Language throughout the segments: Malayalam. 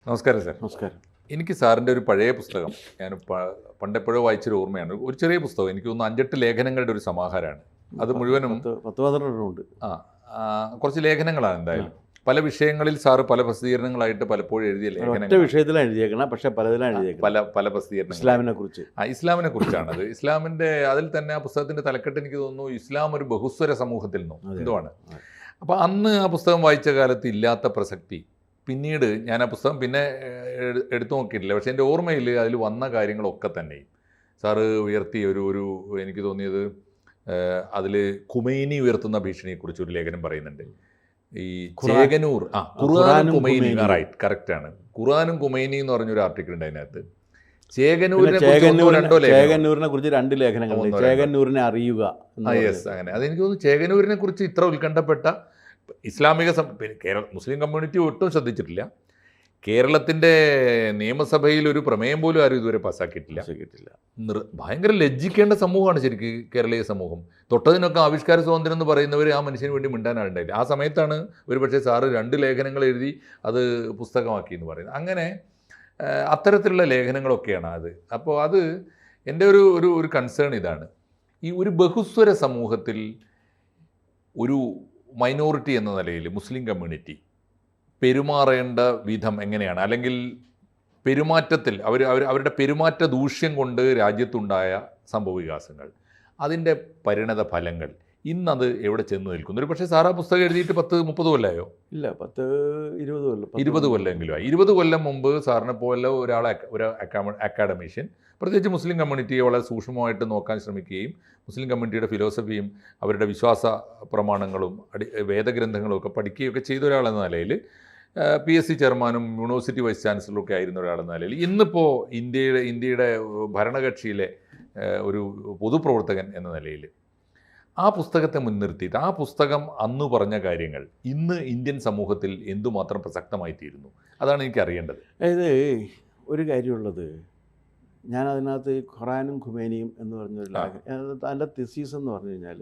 നമസ്കാരം സാർ. നമസ്കാരം. എനിക്ക് സാറിൻ്റെ ഒരു പഴയ പുസ്തകം ഞാൻ പണ്ടെപ്പോഴോ വായിച്ചൊരു ഓർമ്മയാണ്. ഒരു ചെറിയ പുസ്തകം, എനിക്ക് തോന്നുന്നു 5-8 ലേഖനങ്ങളുടെ ഒരു സമാഹാരമാണ്. അത് മുഴുവനും 10-12 ഉണ്ട്. കുറച്ച് ലേഖനങ്ങളാണ്. എന്തായാലും പല വിഷയങ്ങളിൽ സാറ് പല പ്രസിദ്ധീകരണങ്ങളായിട്ട് പലപ്പോഴും എഴുതിയ ഒറ്റ ലേഖനങ്ങൾ, വിഷയത്തിലാണ് എഴുതിയേക്കണം, പക്ഷേ പലതിലാണ് എഴുതിയേക്കണം. പല പ്രസിദ്ധീകരണങ്ങൾ ഇസ്ലാമിനെ കുറിച്ച്. ഇസ്ലാമിനെ കുറിച്ചാണത്. ഇസ്ലാമിൻ്റെ അതിൽ തന്നെ ആ പുസ്തകത്തിൻ്റെ തലക്കെട്ട് എനിക്ക് തോന്നുന്നു ഇസ്ലാം ഒരു ബഹുസ്വര സമൂഹത്തിൽ നിന്നോ എന്തുവാണ്. അപ്പോൾ അന്ന് ആ പുസ്തകം വായിച്ച കാലത്ത് ഇല്ലാത്ത പ്രസക്തി പിന്നീട് ഞാൻ ആ പുസ്തകം പിന്നെ എടുത്തു നോക്കിയിട്ടില്ല. പക്ഷേ എൻ്റെ ഓർമ്മയിൽ അതിൽ വന്ന കാര്യങ്ങളൊക്കെ തന്നെയും സാറ് ഉയർത്തിയ ഒരു എനിക്ക് തോന്നിയത് അതിൽ ഖുമൈനി ഉയർത്തുന്ന ഭീഷണിയെക്കുറിച്ച് ഒരു ലേഖനം പറയുന്നുണ്ട്. ഈ ചേകനൂർ ഖുർആനും ഖുമൈനി, റൈറ്റ്, കറക്റ്റാണ്. ഖുർആനും ഖുമൈനി എന്ന് പറഞ്ഞൊരു ആർട്ടിക്കിൾ ഉണ്ട് അതിനകത്ത്. ചേകനൂരിനെ കുറിച്ച് 2 ലേഖനങ്ങളുണ്ട്. ചേകനൂരിനെ അറിയുക. യെസ്, അങ്ങനെ. അതെനിക്ക് തോന്നുന്നു ചേകനൂരിനെ കുറിച്ച് ഇത്ര ഉത്കണ്ഠപ്പെട്ട ഇസ്ലാമിക മുസ്ലിം കമ്മ്യൂണിറ്റി ഒട്ടും ശ്രദ്ധിച്ചിട്ടില്ല. കേരളത്തിൻ്റെ നിയമസഭയിൽ ഒരു പ്രമേയം പോലും ആരും ഇതുവരെ പാസ്സാക്കിയിട്ടില്ല. ഭയങ്കര ലജ്ജിക്കേണ്ട സമൂഹമാണ് ശരിക്കും കേരളീയ സമൂഹം. തൊട്ടതിനൊക്കെ ആവിഷ്കാര സ്വാതന്ത്ര്യം എന്ന് പറയുന്നവർ ആ മനുഷ്യന് വേണ്ടി മിണ്ടാനാളുണ്ടായില്ല. ആ സമയത്താണ് ഒരുപക്ഷെ സാറ് 2 ലേഖനങ്ങൾ എഴുതി അത് പുസ്തകമാക്കി എന്ന് പറയുന്നത്. അങ്ങനെ അത്തരത്തിലുള്ള ലേഖനങ്ങളൊക്കെയാണ് അത്. അപ്പോൾ അത് എൻ്റെ ഒരു കൺസേൺ ഇതാണ്. ഈ ഒരു ബഹുസ്വര സമൂഹത്തിൽ ഒരു മൈനോറിറ്റി എന്ന നിലയിൽ മുസ്ലിം കമ്മ്യൂണിറ്റി പെരുമാറേണ്ട വിധം എങ്ങനെയാണ്, അല്ലെങ്കിൽ പെരുമാറ്റത്തിൽ അവരുടെ പെരുമാറ്റ ദൂഷ്യം കൊണ്ട് രാജ്യത്തുണ്ടായ സംഭവവികാസങ്ങൾ, അതിൻ്റെ പരിണത ഫലങ്ങൾ ഇന്നത് എവിടെ ചെന്ന് നിൽക്കുന്നു? ഒരു പക്ഷേ സാറാ പുസ്തകം എഴുതിയിട്ട് 10-30 കൊല്ലമായോ? ഇല്ല, 10-20 കൊല്ലം. 20 കൊല്ലമെങ്കിലും ആയി. 20 കൊല്ലം മുമ്പ് സാറിനെ പോലെ ഒരു അക്കാഡമീഷ്യൻ പ്രത്യേകിച്ച് മുസ്ലിം കമ്മ്യൂണിറ്റിയെ വളരെ സൂക്ഷ്മമായിട്ട് നോക്കാൻ ശ്രമിക്കുകയും മുസ്ലിം കമ്മ്യൂണിറ്റിയുടെ ഫിലോസഫിയും അവരുടെ വിശ്വാസ പ്രമാണങ്ങളും വേദഗ്രന്ഥങ്ങളും ഒക്കെ പഠിക്കുകയൊക്കെ ചെയ്ത ഒരാളെന്ന നിലയിൽ, PSC ചെയർമാനും യൂണിവേഴ്സിറ്റി വൈസ് ചാൻസലറും ഒക്കെ ആയിരുന്ന ഒരാളെന്ന നിലയിൽ, ഇന്നിപ്പോൾ ഇന്ത്യയുടെ ഭരണകക്ഷിയിലെ ഒരു പൊതുപ്രവർത്തകൻ എന്ന നിലയിൽ ആ പുസ്തകത്തെ മുൻനിർത്തിയിട്ട് ആ പുസ്തകം അന്ന് പറഞ്ഞ കാര്യങ്ങൾ ഇന്ന് ഇന്ത്യൻ സമൂഹത്തിൽ എന്തുമാത്രം പ്രസക്തമായി തീരുന്നു, അതാണ് എനിക്ക് അറിയേണ്ടത്. അതായത് ഒരു കാര്യമുള്ളത്, ഞാൻ അതിനകത്ത് ഖുറാനും ഖുമൈനിയും എന്ന് പറഞ്ഞൊരു അതിൻ്റെ തിസീസ് എന്ന് പറഞ്ഞു കഴിഞ്ഞാൽ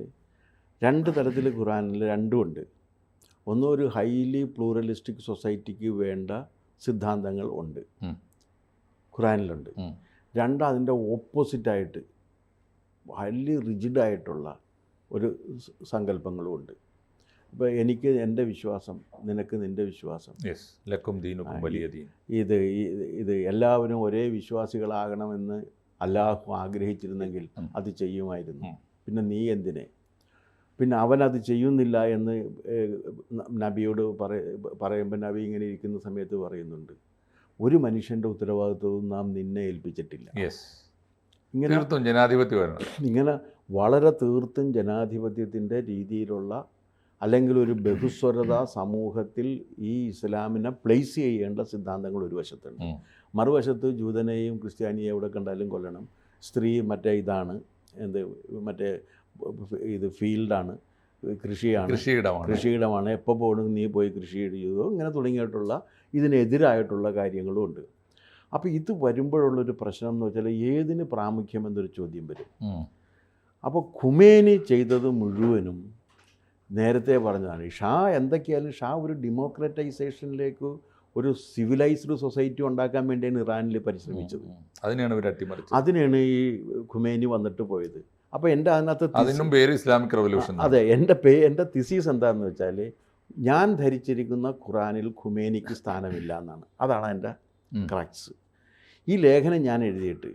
2 തരത്തിൽ ഖുറാനിൽ 2 ഉണ്ട്. ഒന്ന്, ഒരു ഹൈലി പ്ലൂറലിസ്റ്റിക് സൊസൈറ്റിക്ക് വേണ്ട സിദ്ധാന്തങ്ങൾ ഉണ്ട്, ഖുറാനിലുണ്ട്. 2, അതിൻ്റെ ഓപ്പോസിറ്റായിട്ട് ഹൈലി റിജിഡായിട്ടുള്ള ഒരു സങ്കല്പങ്ങളും ഉണ്ട്. ഇപ്പോൾ എനിക്ക് എൻ്റെ വിശ്വാസം, നിനക്ക് നിൻ്റെ വിശ്വാസം, ഇത് എല്ലാവരും ഒരേ വിശ്വാസികളാകണമെന്ന് അല്ലാഹു ആഗ്രഹിച്ചിരുന്നെങ്കിൽ അത് ചെയ്യുമായിരുന്നു. പിന്നെ നീ എന്തിനെ? പിന്നെ അവനത് ചെയ്യുന്നില്ല എന്ന് നബിയോട് പറയുമ്പോൾ നബി ഇങ്ങനെ ഇരിക്കുന്ന സമയത്ത് പറയുന്നുണ്ട്, ഒരു മനുഷ്യൻ്റെ ഉത്തരവാദിത്വവും നാം നിന്നെ ഏൽപ്പിച്ചിട്ടില്ല. ഇങ്ങനെ വളരെ തീർത്തും ജനാധിപത്യത്തിൻ്റെ രീതിയിലുള്ള, അല്ലെങ്കിൽ ഒരു ബഹുസ്വരത സമൂഹത്തിൽ ഈ ഇസ്ലാമിനെ പ്ലേസ് ചെയ്യേണ്ട സിദ്ധാന്തങ്ങൾ ഒരു വശത്തുണ്ട്. മറുവശത്ത് ജൂതനെയും ക്രിസ്ത്യാനിയെയും എവിടെ കണ്ടാലും കൊല്ലണം, സ്ത്രീ ഇതാണ് ഇത് ഫീൽഡാണ്, കൃഷിയിടമാണ്, എപ്പോൾ പോകണം നീ പോയി കൃഷി ചെയ്തോ, ഇങ്ങനെ തുടങ്ങിയിട്ടുള്ള ഇതിനെതിരായിട്ടുള്ള കാര്യങ്ങളും ഉണ്ട്. അപ്പോൾ ഇത് വരുമ്പോഴുള്ളൊരു പ്രശ്നം എന്ന് വെച്ചാൽ ഏതിന് പ്രാമുഖ്യം എന്നൊരു ചോദ്യം വരും. അപ്പോൾ ഖുമൈനി ചെയ്തത് മുഴുവനും നേരത്തെ പറഞ്ഞതാണ്. ഷാ എന്തൊക്കെയായാലും ഷാ ഒരു ഡെമോക്രറ്റൈസേഷനിലേക്ക്, ഒരു സിവിലൈസ്ഡ് സൊസൈറ്റി ഉണ്ടാക്കാൻ വേണ്ടിയാണ് ഇറാനിൽ പരിശ്രമിച്ചത്. അതിനാണ് ഈ ഖുമൈനി വന്നിട്ട് പോയത്. അപ്പോൾ എൻ്റെ അതിനകത്ത് പേര് ഇസ്ലാമിക് റവല്യൂഷൻ. അതെ, എൻ്റെ തിസീസ് എന്താണെന്ന് വെച്ചാൽ, ഞാൻ ധരിച്ചിരിക്കുന്ന ഖുറാനിൽ ഖുമൈനിക്ക് സ്ഥാനമില്ല എന്നാണ്. അതാണ് എൻ്റെ ക്രക്സ്. ഈ ലേഖനം ഞാൻ എഴുതിയിട്ട്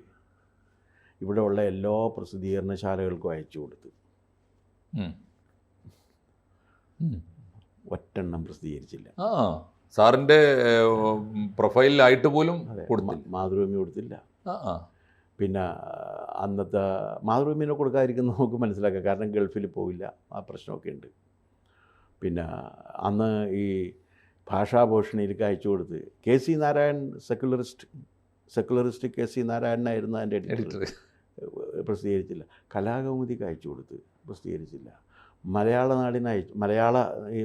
ഇവിടെ ഉള്ള എല്ലാ പ്രസിദ്ധീകരണശാലകൾക്കും അയച്ചു കൊടുത്തു. ഒറ്റെണ്ണം പ്രസിദ്ധീകരിച്ചില്ല. സാറിൻ്റെ പ്രൊഫൈലിലായിട്ട് പോലും മാതൃഭൂമി കൊടുത്തില്ല. പിന്നെ അന്നത്തെ മാതൃഭൂമിനെ കൊടുക്കാതിരിക്കുന്ന നമുക്ക് മനസ്സിലാക്കാം, കാരണം ഗൾഫിൽ പോവില്ല, ആ പ്രശ്നമൊക്കെ ഉണ്ട്. പിന്നെ അന്ന് ഈ ഭാഷാഭൂഷണിയിലേക്ക് അയച്ചു കൊടുത്ത് KC നാരായൺ, സെക്കുലറിസ്റ്റ് KC നാരായണനായിരുന്നു അതിൻ്റെ എഡിറ്റർ, പ്രസിദ്ധീകരിച്ചില്ല. കലാകൗമുദിക്ക് അയച്ചു കൊടുത്ത് പ്രസിദ്ധീകരിച്ചില്ല. ഈ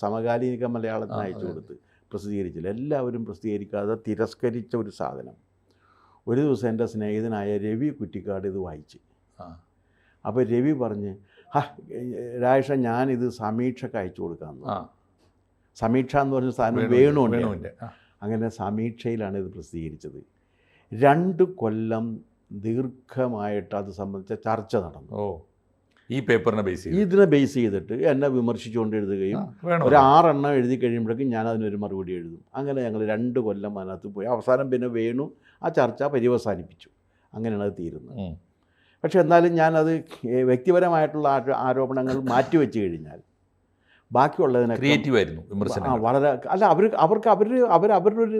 സമകാലീനിക മലയാളത്തിന് അയച്ചു കൊടുത്ത് പ്രസിദ്ധീകരിച്ചില്ല. എല്ലാവരും പ്രസിദ്ധീകരിക്കാതെ തിരസ്കരിച്ച ഒരു സാധനം. ഒരു ദിവസം എൻ്റെ സ്നേഹിതനായ രവി കുറ്റിക്കാട് ഇത് വായിച്ച്. അപ്പോൾ രവി പറഞ്ഞ്, രാജേഷ ഞാനിത് സമീക്ഷയ്ക്ക് അയച്ചു കൊടുക്കാമെന്ന്. സമീക്ഷ എന്ന് പറഞ്ഞ സാധനം വേണുണ്ട്. അങ്ങനെ സമീക്ഷയിലാണ് ഇത് പ്രസിദ്ധീകരിച്ചത്. 2 കൊല്ലം ദീർഘമായിട്ട് അത് സംബന്ധിച്ച ചർച്ച നടന്നു. ഓ, ഈ പേപ്പറിനെ ബേസ് ചെയ്ത് ഇതിനെ ബേസ് ചെയ്തിട്ട് എന്നെ വിമർശിച്ചുകൊണ്ട് എഴുതുകയും ഒരു 6 എണ്ണം എഴുതി കഴിയുമ്പോഴേക്കും ഞാൻ അതിനൊരു മറുപടി എഴുതും. അങ്ങനെ ഞങ്ങൾ 2 കൊല്ലം അതിനകത്ത് പോയി. അവസാനം പിന്നെ വേണു ആ ചർച്ച പര്യവസാനിപ്പിച്ചു. അങ്ങനെയാണ് അത് തീരുന്നത്. പക്ഷെ എന്നാലും ഞാനത് വ്യക്തിപരമായിട്ടുള്ള ആരോപണങ്ങൾ മാറ്റിവെച്ച് കഴിഞ്ഞാൽ ബാക്കിയുള്ളതിനൊക്കെ ക്രിയേറ്റീവായിരുന്നു വിമർശനം. വളരെ അല്ല, അവരുടെ ഒരു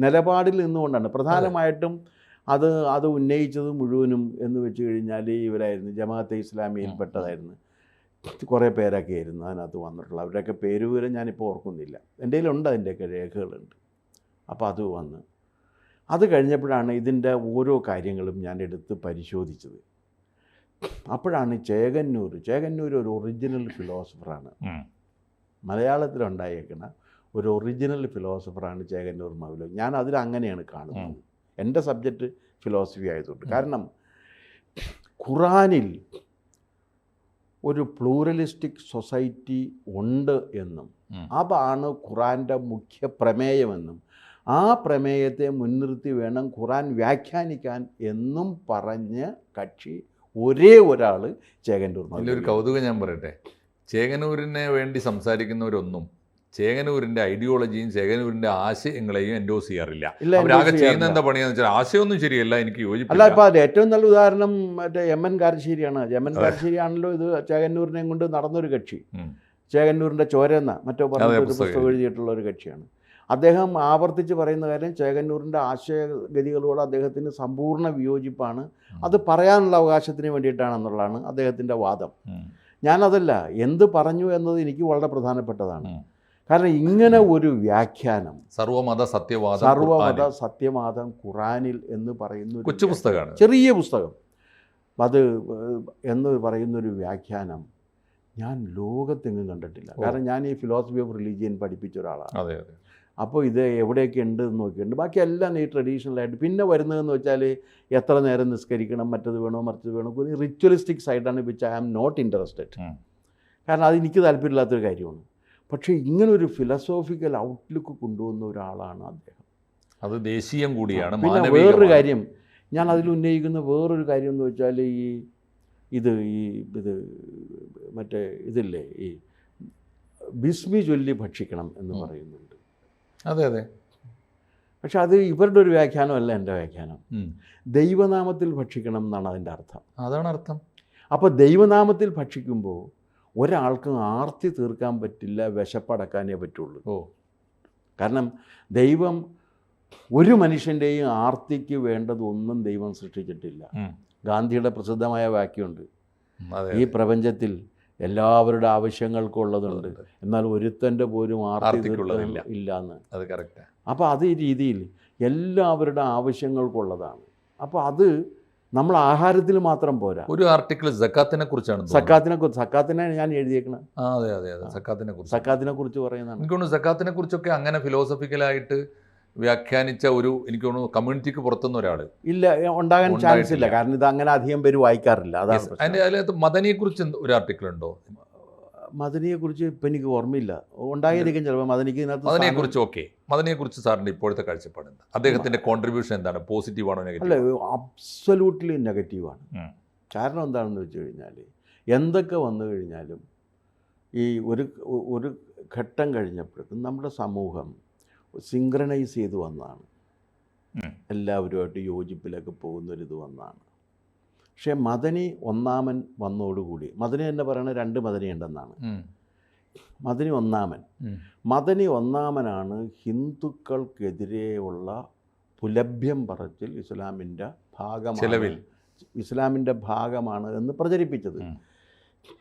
നിലപാടിൽ നിന്നുകൊണ്ടാണ് പ്രധാനമായിട്ടും അത് ഉന്നയിച്ചത് മുഴുവനും എന്ന് വെച്ച് കഴിഞ്ഞാൽ ഇവരായിരുന്നു, ജമാഅത്തെ ഇസ്ലാമിയിൽപ്പെട്ടതായിരുന്നു. കുറേ പേരൊക്കെ ആയിരുന്നു അതിനകത്ത് വന്നിട്ടുള്ള. അവരുടെയൊക്കെ പേര് വിവരം ഞാനിപ്പോൾ ഓർക്കുന്നില്ല. എൻ്റെ കയ്യിലുണ്ട്, അതിൻ്റെയൊക്കെ രേഖകളുണ്ട്. അപ്പോൾ അത് വന്ന് അത് കഴിഞ്ഞപ്പോഴാണ് ഇതിൻ്റെ ഓരോ കാര്യങ്ങളും ഞാൻ എടുത്ത് പരിശോധിച്ചത്. അപ്പോഴാണ് ചേകന്നൂർ ഒരു ഒറിജിനൽ ഫിലോസഫറാണ്. മലയാളത്തിലുണ്ടായേക്കുന്ന ഒരു ഒറിജിനൽ ഫിലോസഫറാണ് ചേകന്നൂർ മൗലവി. ഞാൻ അതിലങ്ങനെയാണ് കാണുന്നത്. എൻ്റെ സബ്ജക്റ്റ് ഫിലോസഫി ആയതുകൊണ്ട്. കാരണം ഖുറാനിൽ ഒരു പ്ലൂറലിസ്റ്റിക് സൊസൈറ്റി ഉണ്ട് എന്നും അതാണ് ഖുറാൻ്റെ മുഖ്യ പ്രമേയമെന്നും ആ പ്രമേയത്തെ മുൻനിർത്തി വേണം ഖുറാൻ വ്യാഖ്യാനിക്കാൻ എന്നും പറഞ്ഞ കക്ഷി ഒരേ ഒരാൾ ചേകന്നൂർ. ഒരു കൗതുകം ഞാൻ പറയട്ടെ, ചേകന്നൂരിനെ വേണ്ടി സംസാരിക്കുന്നവരൊന്നും ചേകന്നൂരിൻ്റെ ഐഡിയോളജിയും ചേകന്നൂരിൻ്റെ ആശയങ്ങളെയും എൻഡോസ് ചെയ്യാറില്ല. അവരാകെ ചെയ്യുന്ന എന്താ പണിയാന്ന് വെച്ചാൽ ആശയമൊന്നും ശരിയല്ല, എനിക്ക് യോജിപ്പില്ല. അല്ല, ഇപ്പോൾ അത് ഏറ്റവും നല്ല ഉദാഹരണം മറ്റേ എം.എൻ. കാരശ്ശേരിയാണ്. എം.എൻ. കാരശ്ശേരിയാണല്ലോ ഇത് ചേകന്നൂരിനെയും കൊണ്ട് നടന്നൊരു കക്ഷി. ചേകന്നൂരിൻ്റെ ചോരെന്ന മറ്റോ പറഞ്ഞ ഒരു പുസ്തകം എഴുതിയിട്ടുള്ള ഒരു കക്ഷിയാണ്. അദ്ദേഹം ആവർത്തിച്ച് പറയുന്ന കാര്യം ചേകന്നൂരിൻ്റെ ആശയഗതികളോട് അദ്ദേഹത്തിന് സമ്പൂർണ്ണ വിയോജിപ്പാണ്. അത് പറയാനുള്ള അവകാശത്തിന് വേണ്ടിയിട്ടാണെന്നുള്ളതാണ് അദ്ദേഹത്തിൻ്റെ വാദം. ഞാനതല്ല, എന്ത് പറഞ്ഞു എന്നത് എനിക്ക് വളരെ പ്രധാനപ്പെട്ടതാണ്. കാരണം ഇങ്ങനെ ഒരു വ്യാഖ്യാനം സർവമത സത്യവാദം ഖുറാനിൽ എന്ന് പറയുന്ന കൊച്ചു പുസ്തകമാണ്, ചെറിയ പുസ്തകം, അത് എന്ന് പറയുന്നൊരു വ്യാഖ്യാനം ഞാൻ ലോകത്തെങ്ങും കണ്ടിട്ടില്ല. കാരണം ഞാൻ ഈ ഫിലോസഫി ഓഫ് റിലീജിയൻ പഠിപ്പിച്ച ഒരാളാണ്. അതെ. അപ്പോൾ ഇത് എവിടെയൊക്കെ ഉണ്ട് എന്ന് നോക്കിയിട്ടുണ്ട്. ബാക്കിയെല്ലാം ഈ ട്രഡീഷണലായിട്ട്. പിന്നെ വരുന്നതെന്ന് വെച്ചാൽ എത്ര നേരം നിസ്കരിക്കണം, മറ്റത് വേണോ മറിച്ചത് വേണോ, ഒരു റിച്വലിസ്റ്റിക് സൈഡാണ് which I am not interested. കാരണം അതെനിക്ക് താല്പര്യമില്ലാത്തൊരു കാര്യമാണ്. പക്ഷേ ഇങ്ങനൊരു ഫിലോസോഫിക്കൽ ഔട്ട്ലുക്ക് കൊണ്ടുവന്ന ഒരാളാണ് അദ്ദേഹം. അത് ദേശീയം കൂടിയാണ്. പിന്നെ വേറൊരു കാര്യം ഞാൻ അതിൽ ഉന്നയിക്കുന്ന വേറൊരു കാര്യം എന്ന് വെച്ചാൽ ഇത് മറ്റേ ഇതില്ലേ, ഈ ബിസ്മി ചൊല്ലി ഭക്ഷിക്കണം എന്ന് പറയുന്നുണ്ട്. അതെ. പക്ഷെ അത് ഇവരുടെ ഒരു വ്യാഖ്യാനമല്ല എൻ്റെ വ്യാഖ്യാനം. ദൈവനാമത്തിൽ ഭക്ഷിക്കണം എന്നാണ് അതിൻ്റെ അർത്ഥം. അതാണ് അർത്ഥം. അപ്പോൾ ദൈവനാമത്തിൽ ഭക്ഷിക്കുമ്പോൾ ഒരാൾക്ക് ആർത്തി തീർക്കാൻ പറ്റില്ല, വിശപ്പടക്കാനേ പറ്റുള്ളൂ. കാരണം ദൈവം ഒരു മനുഷ്യൻ്റെയും ആർത്തിക്ക് വേണ്ടതൊന്നും ദൈവം സൃഷ്ടിച്ചിട്ടില്ല. ഗാന്ധിയുടെ പ്രസിദ്ധമായ വാക്യമുണ്ട്, ഈ പ്രപഞ്ചത്തിൽ എല്ലാവരുടെ ആവശ്യങ്ങൾക്കും ഉള്ളതുണ്ട്, എന്നാൽ ഒരുത്തൻ്റെ പോലും ആർത്തിക്കുള്ളതില്ല ഇല്ലയെന്ന്. അത് കറക്റ്റാണ്. അപ്പോൾ അത് ഈ രീതിയിൽ എല്ലാവരുടെ ആവശ്യങ്ങൾക്കുള്ളതാണ്. അപ്പോൾ അത് നമ്മൾ ആഹാരത്തിൽ മാത്രം പോരാ. ഒരു ആർട്ടിക്കിൾ സക്കാത്തിനെ കുറിച്ചാണ്, സക്കാത്തിനെ ഞാൻ എഴുതിയേക്കണം. അതെ. സക്കാത്തിനെ കുറിച്ച് പറയുന്നതാണ്. എനിക്ക് തോന്നുന്നു സക്കാത്തിനെ കുറിച്ചൊക്കെ അങ്ങനെ ഫിലോസഫിക്കലായിട്ട് വ്യാഖ്യാനിച്ച എനിക്ക് തോന്നുന്നു കമ്മ്യൂണിറ്റിക്ക് പുറത്തുനിന്ന് ഒരാൾ ഇല്ല, ഉണ്ടാകാൻ ചാൻസ് ഇല്ല. കാരണം ഇത് അങ്ങനെ അധികം പേര് വായിക്കാറില്ല. അതാണ് അതിനകത്ത് മദനിയെക്കുറിച്ച് ഒരു ആർട്ടിക്കിൾ ഉണ്ടോ? മദനിയെക്കുറിച്ച് ഇപ്പം എനിക്ക് ഓർമ്മയില്ല. ഉണ്ടായിരിക്കും ചിലപ്പോൾ മദനിയെക്കുറിച്ച്. ഓക്കെ, മദനിയെക്കുറിച്ച് സാറിൻ്റെ ഇപ്പോഴത്തെ കാഴ്ചപ്പാട് എന്താ? അദ്ദേഹത്തിൻ്റെ കോൺട്രിബ്യൂഷൻ എന്താണ്? പോസിറ്റീവാണോ നെഗറ്റീവ്? അല്ല, അബ്സല്യൂട്ട്ലി നെഗറ്റീവാണ്. കാരണം എന്താണെന്ന് വെച്ച് കഴിഞ്ഞാൽ എന്തൊക്കെ വന്നു കഴിഞ്ഞാലും ഈ ഒരു ഘട്ടം കഴിഞ്ഞപ്പോഴേക്കും നമ്മുടെ സമൂഹം സിങ്ക്രണൈസ് ചെയ്ത് വന്നതാണ്. എല്ലാവരുമായിട്ട് യോജിപ്പിലൊക്കെ പോകുന്നൊരിത് വന്നതാണ്. പക്ഷേ മദനി ഒന്നാമൻ വന്നതോടുകൂടി, മദനി തന്നെ പറയുന്നത് 2 മദനി ഉണ്ടെന്നാണ്. മദനി ഒന്നാമനാണ് ഹിന്ദുക്കൾക്കെതിരെയുള്ള പുലഭ്യം പറച്ചിൽ ഇസ്ലാമിൻ്റെ ഭാഗമാണ് എന്ന് പ്രചരിപ്പിച്ചത്.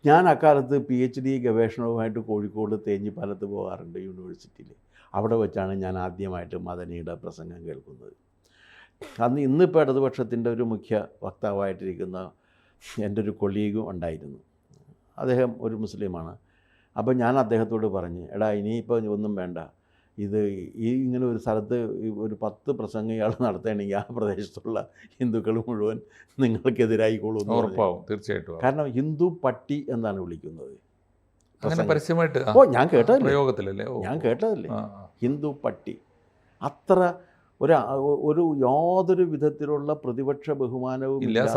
ഞാൻ അക്കാലത്ത് PhD ഗവേഷണവുമായിട്ട് കോഴിക്കോട് തേഞ്ഞിപ്പാലത്ത് പോകാറുണ്ട്, യൂണിവേഴ്സിറ്റിയിൽ. അവിടെ വെച്ചാണ് ഞാൻ ആദ്യമായിട്ട് മദനിയുടെ പ്രസംഗം കേൾക്കുന്നത്. ഇന്നിപ്പോൾ ഇടതുപക്ഷത്തിൻ്റെ ഒരു മുഖ്യ വക്താവായിട്ടിരിക്കുന്ന എൻ്റെ ഒരു കൊളീഗും ഉണ്ടായിരുന്നു. അദ്ദേഹം ഒരു മുസ്ലിമാണ്. അപ്പോൾ ഞാൻ അദ്ദേഹത്തോട് പറഞ്ഞ്, എടാ ഇനിയിപ്പോൾ ഒന്നും വേണ്ട, ഇങ്ങനെ ഒരു സ്ഥലത്ത് ഒരു 10 പ്രസംഗം ഇയാൾ നടത്തുകയാണെങ്കിൽ ആ പ്രദേശത്തുള്ള ഹിന്ദുക്കൾ മുഴുവൻ നിങ്ങൾക്കെതിരായിക്കോളൂ. ഉറപ്പാവും, തീർച്ചയായിട്ടും. കാരണം ഹിന്ദു പട്ടി എന്നാണ് വിളിക്കുന്നത്. പരസ്യമായിട്ട് ഞാൻ കേട്ടതല്ലേ. പ്രയോഗത്തിലല്ലേ? ഞാൻ കേട്ടതല്ലേ. ഹിന്ദു പട്ടി. അത്ര ഒരു യാതൊരു വിധത്തിലുള്ള പ്രതിപക്ഷ ബഹുമാനവും ഇല്ല, ഇല്ലാത്ത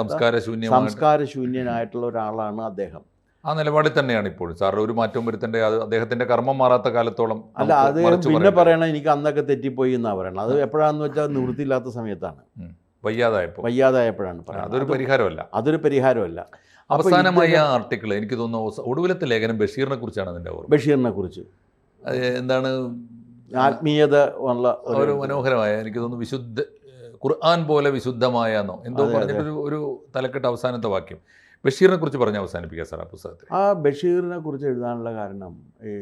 സംസ്കാരശൂന്യനായിട്ടുള്ള ഒരാളാണ് അദ്ദേഹം. ആ നിലപാടിൽ തന്നെയാണ് ഇപ്പോഴും സാർ. ഒരു മാറ്റവും വരുത്തേണ്ട, അത് അദ്ദേഹത്തിന്റെ കർമ്മം മാറാത്ത കാലത്തോളം. അല്ല, അത് പിന്നെ പറയണം എനിക്ക് അന്നൊക്കെ തെറ്റിപ്പോയി എന്നാണ് പറയണം. അത് എപ്പോഴാണെന്ന് വെച്ചാൽ നിവൃത്തിയില്ലാത്ത സമയത്താണ്, വയ്യാതായപ്പോഴാണ് പറയുന്നത്. അതൊരു പരിഹാരമല്ല. അതൊരു പരിഹാരമല്ല. അവസാനമായ ആർട്ടിക്കിൾ എനിക്ക് തോന്നുന്നു ഒടുവിലത്തെ ലേഖനം ബഷീറിനെ കുറിച്ചാണ് അതിൻ്റെ ഓർമ്മ. ബഷീറിനെ കുറിച്ച് എന്താണ് ആത്മീയത ഉള്ള ഒരു മനോഹരമായ, എനിക്ക് തോന്നുന്നു വിശുദ്ധ ഖുർആൻ പോലെ വിശുദ്ധമായ എന്നോ എന്തോ പറഞ്ഞിട്ടൊരു ഒരു തലക്കെട്ട് അവസാനത്തെ വാക്യം. ബഷീറിനെ കുറിച്ച് പറഞ്ഞ് അവസാനിപ്പിക്കുക സാർ ആ പുസ്തകത്തിൽ. ആ ബഷീറിനെ കുറിച്ച് എഴുതാനുള്ള കാരണം ഈ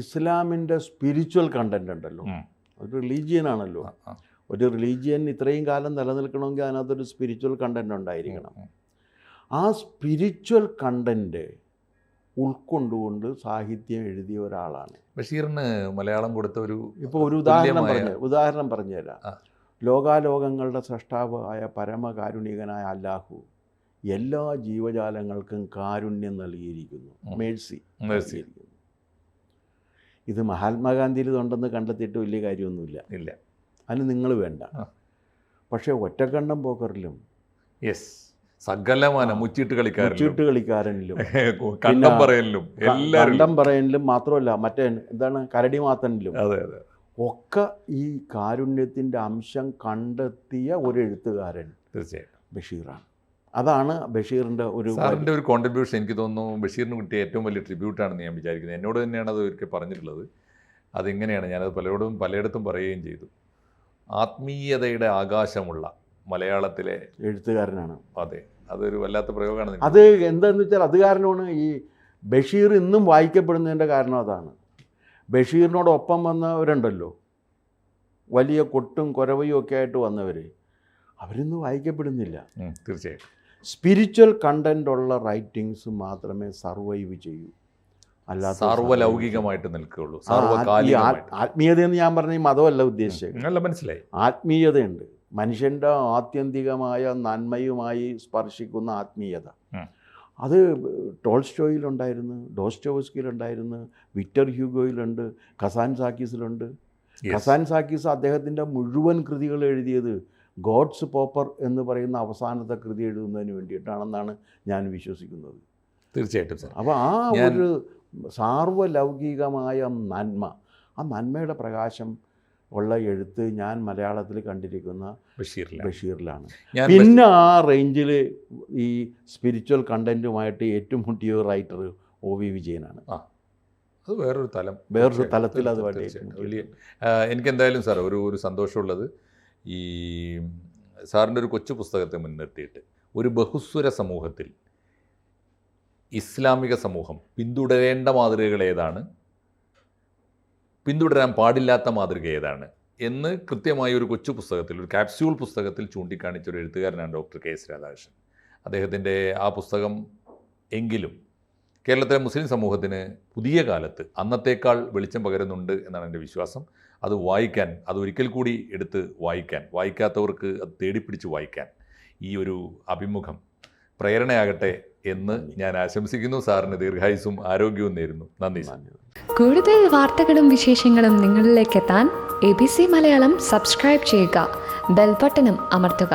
ഇസ്ലാമിൻ്റെ സ്പിരിച്വൽ കണ്ടന്റ് ഉണ്ടല്ലോ, ഒരു റിലീജിയൻ ആണല്ലോ. ഒരു റിലീജിയൻ ഇത്രയും കാലം നിലനിൽക്കണമെങ്കിൽ അതിനകത്തൊരു സ്പിരിച്വൽ കണ്ടന്റ് ഉണ്ടായിരിക്കണം. ആ സ്പിരിച്വൽ കണ്ടന്റ് ഉൾക്കൊണ്ടുകൊണ്ട് സാഹിത്യം എഴുതിയ ഒരാളാണ് ബഷീറിന്. മലയാളം കൊടുത്ത ഒരു ഇപ്പോൾ ഒരു ഉദാഹരണം പറഞ്ഞുതരാം. ലോകാലോകങ്ങളുടെ സൃഷ്ടാവായ പരമകാരുണികനായ അല്ലാഹു എല്ലാ ജീവജാലങ്ങൾക്കും കാരുണ്യം നൽകിയിരിക്കുന്നു, മേഴ്സി നൽകിയിരിക്കുന്നു. ഇത് മഹാത്മാഗാന്ധിയിൽ ഇതുണ്ടെന്ന് കണ്ടെത്തിയിട്ട് വലിയ കാര്യമൊന്നുമില്ല, ഇല്ല, അതിന് നിങ്ങൾ വേണ്ട. പക്ഷേ ഒറ്റക്കണ്ണം പോക്കറിലും സകലമാന മുച്ചിട്ട് കളിക്കാരനിലും കണ്ടം പറയലിലും മാത്രമല്ല മറ്റേ എന്താണ് കരടി മാത്തനിലും ഒക്കെ ഈ കാരുണ്യത്തിൻ്റെ അംശം കണ്ടെത്തിയ ഒരു എഴുത്തുകാരൻ തീർച്ചയായിട്ടും ബഷീറാണ്. അതാണ് ബഷീറിൻ്റെ സാറിൻ്റെ ഒരു കോൺട്രിബ്യൂഷൻ. എനിക്ക് തോന്നുന്നു ബഷീറിന് കിട്ടിയ ഏറ്റവും വലിയ ട്രിബ്യൂട്ടാണെന്ന് ഞാൻ വിചാരിക്കുന്നത്. എന്നോട് തന്നെയാണ് അത് ഒരിക്കൽ പറഞ്ഞിട്ടുള്ളത്. അതിങ്ങനെയാണ്, ഞാനത് പലയിടത്തും പറയുകയും ചെയ്തു. ആത്മീയതയുടെ ആകാശമുള്ള മലയാളത്തിലെ എഴുത്തുകാരനാണ്. അതെ, അതൊരു വല്ലാത്ത പ്രയോഗമാണ്. അത് എന്താണെന്ന് വെച്ചാൽ അത് കാരണമാണ് ഈ ബഷീർ ഇന്നും വായിക്കപ്പെടുന്നതിൻ്റെ കാരണം അതാണ്. ബഷീറിനോടൊപ്പം വന്നവരുണ്ടല്ലോ, വലിയ കൊട്ടും കുരവയും ഒക്കെ ആയിട്ട് വന്നവർ, അവരൊന്നും വായിക്കപ്പെടുന്നില്ല. തീർച്ചയായിട്ടും സ്പിരിച്വൽ കണ്ടന്റ് ഉള്ള റൈറ്റിങ്സ് മാത്രമേ സർവൈവ് ചെയ്യൂ, അല്ലാതെ സാർവലൗകികമായിട്ട് നിൽക്കുകയുള്ളൂ. ആത്മീയത എന്ന് ഞാൻ പറഞ്ഞ മതമല്ല ഉദ്ദേശിച്ചത്. നല്ല മനസ്സിലായി. ആത്മീയതയുണ്ട്, മനുഷ്യൻ്റെ ആത്യന്തികമായ നന്മയുമായി സ്പർശിക്കുന്ന ആത്മീയത. അത് ടോൾസ്റ്റോയിലുണ്ടായിരുന്നു, ഡോസ്റ്റോവസ്കിയിലുണ്ടായിരുന്നു, വിക്ടർ ഹ്യൂഗോയിലുണ്ട്, ഖസാൻ സാക്കീസിലുണ്ട്. ഖസാൻ സാക്കീസ് അദ്ദേഹത്തിൻ്റെ മുഴുവൻ കൃതികൾ എഴുതിയത് ഗോഡ്സ് പോപ്പർ എന്ന് പറയുന്ന അവസാനത്തെ കൃതി എഴുതുന്നതിന് വേണ്ടിയിട്ടാണെന്നാണ് ഞാൻ വിശ്വസിക്കുന്നത്. തീർച്ചയായിട്ടും സാർ. അപ്പോൾ ആ ഒരു സാർവലൗകികമായ നന്മ, ആ നന്മയുടെ പ്രകാശം ഉള്ള എഴുത്ത് ഞാൻ മലയാളത്തിൽ കണ്ടിരിക്കുന്ന ബഷീറിലാണ്. പിന്നെ ആ റേഞ്ചിൽ ഈ സ്പിരിച്വൽ കണ്ടൻറ്റുമായിട്ട് ഏറ്റുമുട്ടിയ റൈറ്റർ OV വിജയനാണ്. അത് വേറൊരു തലത്തിൽ അത് വലിയ. എനിക്കെന്തായാലും സാർ ഒരു സന്തോഷമുള്ളത്, ഈ സാറിൻ്റെ ഒരു കൊച്ചു പുസ്തകത്തെ മുൻനിർത്തിയിട്ട് ഒരു ബഹുസ്വര സമൂഹത്തിൽ ഇസ്ലാമിക സമൂഹം പിന്തുടരേണ്ട മാതൃകകൾ ഏതാണ്, പിന്തുടരാൻ പാടില്ലാത്ത മാതൃക ഏതാണ് എന്ന് കൃത്യമായ ഒരു കൊച്ചു പുസ്തകത്തിൽ, ഒരു ക്യാപ്സ്യൂൾ പുസ്തകത്തിൽ ചൂണ്ടിക്കാണിച്ച ഒരു എഴുത്തുകാരനാണ് ഡോക്ടർ KS രാധാകൃഷ്ണൻ. അദ്ദേഹത്തിൻ്റെ ആ പുസ്തകം എങ്കിലും കേരളത്തിലെ മുസ്ലിം സമൂഹത്തിന് പുതിയ കാലത്ത് അന്നത്തേക്കാൾ വെളിച്ചം പകരുന്നുണ്ട് എന്നാണ് എൻ്റെ വിശ്വാസം. അത് വായിക്കാൻ, അതൊരിക്കൽ കൂടി എടുത്ത് വായിക്കാൻ, വായിക്കാത്തവർക്ക് അത് തേടിപ്പിടിച്ച് വായിക്കാൻ ഈ ഒരു അഭിമുഖം പ്രേരണയാകട്ടെ എന്ന് ഞാൻ ആശംസിക്കുന്നു. സാറിന് ദീർഘായുസ്സും ആരോഗ്യവും നേരുന്നു. നന്ദി സാർ. കൂടുതൽ വാർത്തകളും വിശേഷങ്ങളും നിങ്ങളിലേക്ക് എത്താൻ ABC മലയാളം സബ്സ്ക്രൈബ് ചെയ്യുക, ബെൽ ബട്ടണും അമർത്തുക.